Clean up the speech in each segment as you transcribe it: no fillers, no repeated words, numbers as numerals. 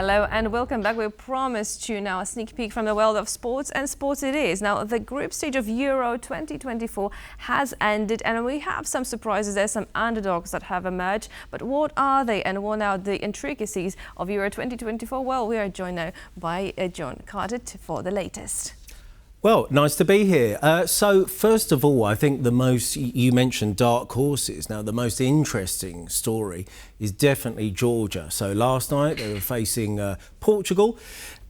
Hello and welcome back. We promised you now a sneak peek from the world of sports, and sports it is. Now, the group stage of Euro 2024 has ended and we have some surprises. There's some underdogs that have emerged, but what are they and what are the intricacies of Euro 2024? Well, we are joined now by Jon Carter for the latest. Well, nice to be here. So first of all, I think you mentioned dark horses. Now, the most interesting story is definitely Georgia. So last night they were facing Portugal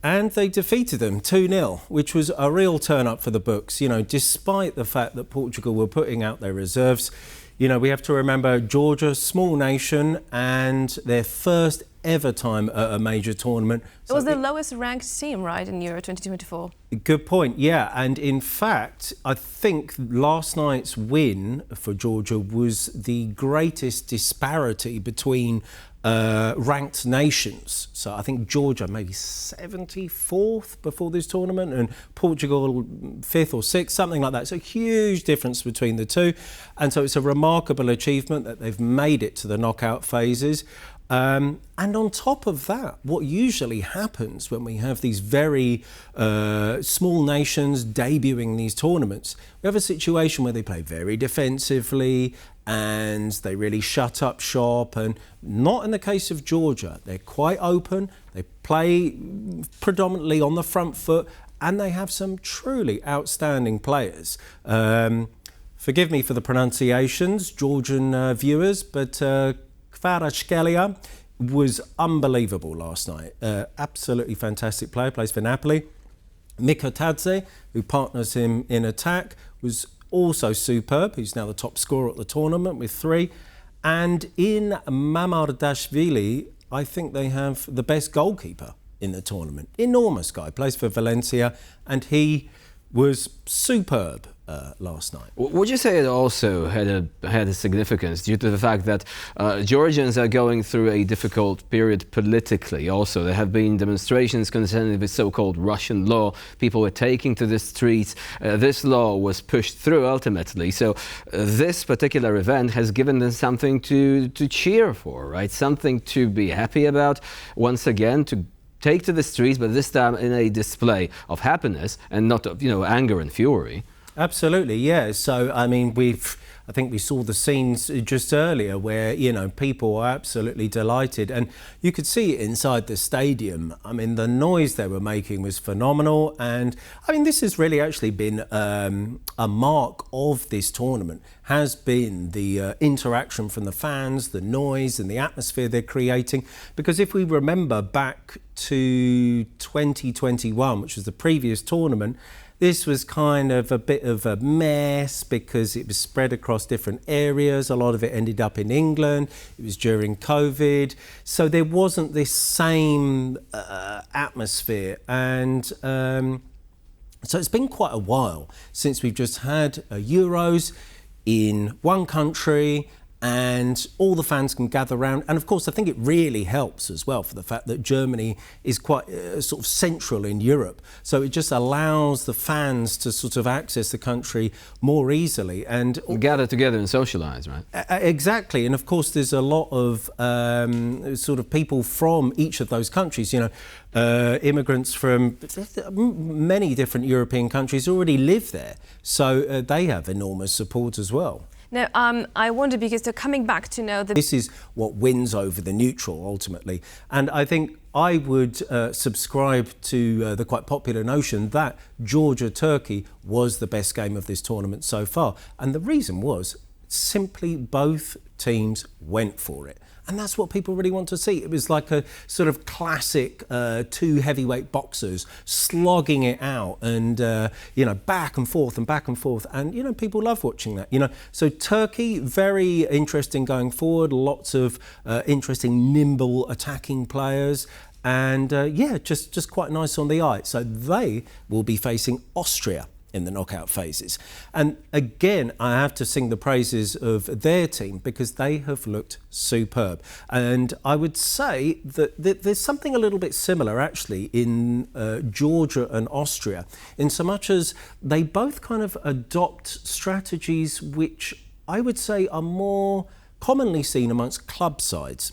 and they defeated them 2-0, which was a real turn up for the books. You know, despite the fact that Portugal were putting out their reserves, you know, we have to remember Georgia, small nation, and their first ever time at a major tournament. It was the lowest ranked team, right, in Euro 2024? Good point, yeah. And in fact, I think last night's win for Georgia was the greatest disparity between ranked nations. So I think Georgia maybe 74th before this tournament and Portugal 5th or 6th, something like that. It's a huge difference between the two. And so it's a remarkable achievement that they've made it to the knockout phases. And on top of that, what usually happens when we have these very small nations debuting these tournaments, we have a situation where they play very defensively and they really shut up shop, and not in the case of Georgia. They're quite open, they play predominantly on the front foot, and they have some truly outstanding players. Forgive me for the pronunciations, Georgian viewers, but Kvaratskhelia was unbelievable last night. Absolutely fantastic player, plays for Napoli. Mikotadze, who partners him in attack, was also superb. He's now the top scorer at the tournament with 3. And in Mamardashvili, I think they have the best goalkeeper in the tournament. Enormous guy, plays for Valencia, and he was superb last night. Would you say it also had a significance due to the fact that Georgians are going through a difficult period politically? Also, there have been demonstrations concerning the so-called Russian law. People were taking to the streets. This law was pushed through ultimately. So this particular event has given them something to cheer for, right? Something to be happy about. Once again, to take to the streets, but this time in a display of happiness and not of, anger and fury. Absolutely, yeah. So, I mean, I think we saw the scenes just earlier where, people are absolutely delighted. And you could see it inside the stadium. I mean, the noise they were making was phenomenal. And, I mean, this has really actually been a mark of this tournament, has been the interaction from the fans, the noise and the atmosphere they're creating. Because if we remember back to 2021, which was the previous tournament, this was kind of a bit of a mess because it was spread across different areas. A lot of it ended up in England. It was during COVID. So there wasn't this same atmosphere. And so it's been quite a while since we've just had Euros in one country and all the fans can gather around. And of course, I think it really helps as well for the fact that Germany is quite sort of central in Europe. So it just allows the fans to sort of access the country more easily and gather together and socialise, right? Exactly. And of course, there's a lot of sort of people from each of those countries, immigrants from many different European countries already live there. So they have enormous support as well. Now, I wonder, because they're coming back to know that this is what wins over the neutral ultimately. And I think I would subscribe to the quite popular notion that Georgia-Turkey was the best game of this tournament so far. And the reason was simply both teams went for it. And that's what people really want to see. It was like a sort of classic 2 heavyweight boxers slogging it out and, back and forth and back and forth. And, people love watching that, So Turkey, very interesting going forward. Lots of interesting, nimble attacking players. And, just quite nice on the eye. So they will be facing Austria in the knockout phases. And again, I have to sing the praises of their team because they have looked superb. And I would say that there's something a little bit similar actually in Georgia and Austria, in so much as they both kind of adopt strategies which I would say are more commonly seen amongst club sides.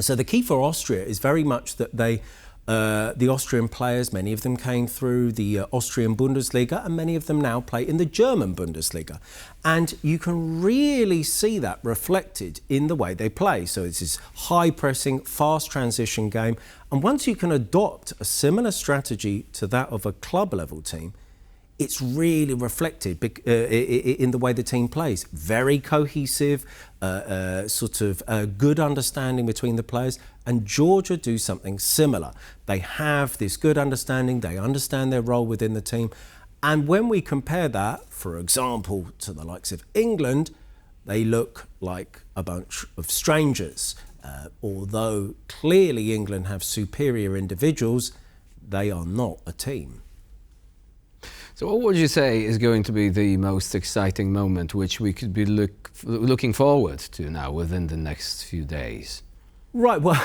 So the key for Austria is very much that the Austrian players, many of them came through the Austrian Bundesliga, and many of them now play in the German Bundesliga. And you can really see that reflected in the way they play. So it's this high pressing, fast transition game. And once you can adopt a similar strategy to that of a club level team, it's really reflected in the way the team plays. Very cohesive, good understanding between the players. And Georgia do something similar. They have this good understanding, they understand their role within the team. And when we compare that, for example, to the likes of England, they look like a bunch of strangers. Although clearly England have superior individuals, they are not a team. So what would you say is going to be the most exciting moment which we could be looking forward to now within the next few days? Right, well,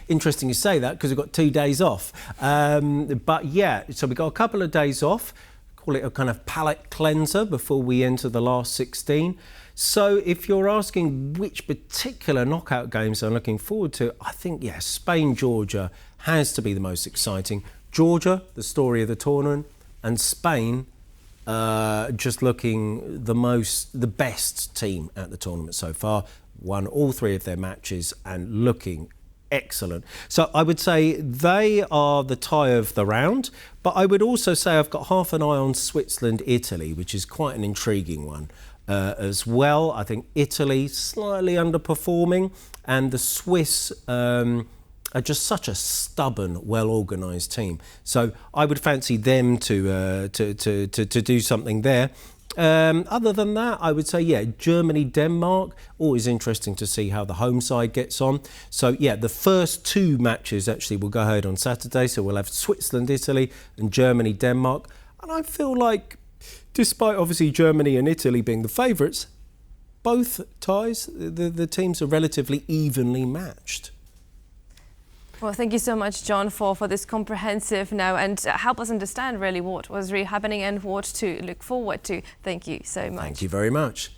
interesting you say that because we've got 2 days off. But yeah, so we've got a couple of days off, call it a kind of palate cleanser before we enter the last 16. So if you're asking which particular knockout games I'm looking forward to, I think, yeah, Spain-Georgia has to be the most exciting. Georgia, the story of the tournament, and Spain just looking the best team at the tournament so far, won all 3 of their matches and looking excellent. So I would say they are the tie of the round, but I would also say I've got half an eye on Switzerland-Italy, which is quite an intriguing one as well. I think Italy slightly underperforming, and the Swiss are just such a stubborn, well-organised team. So I would fancy them to do something there. Other than that, I would say, yeah, Germany-Denmark, always interesting to see how the home side gets on. So, yeah, the first 2 matches actually will go ahead on Saturday. So we'll have Switzerland-Italy and Germany-Denmark. And I feel like, despite obviously Germany and Italy being the favourites, both ties, the teams are relatively evenly matched. Well, thank you so much, Jon, for this comprehensive now and help us understand really what was really happening and what to look forward to. Thank you so much. Thank you very much.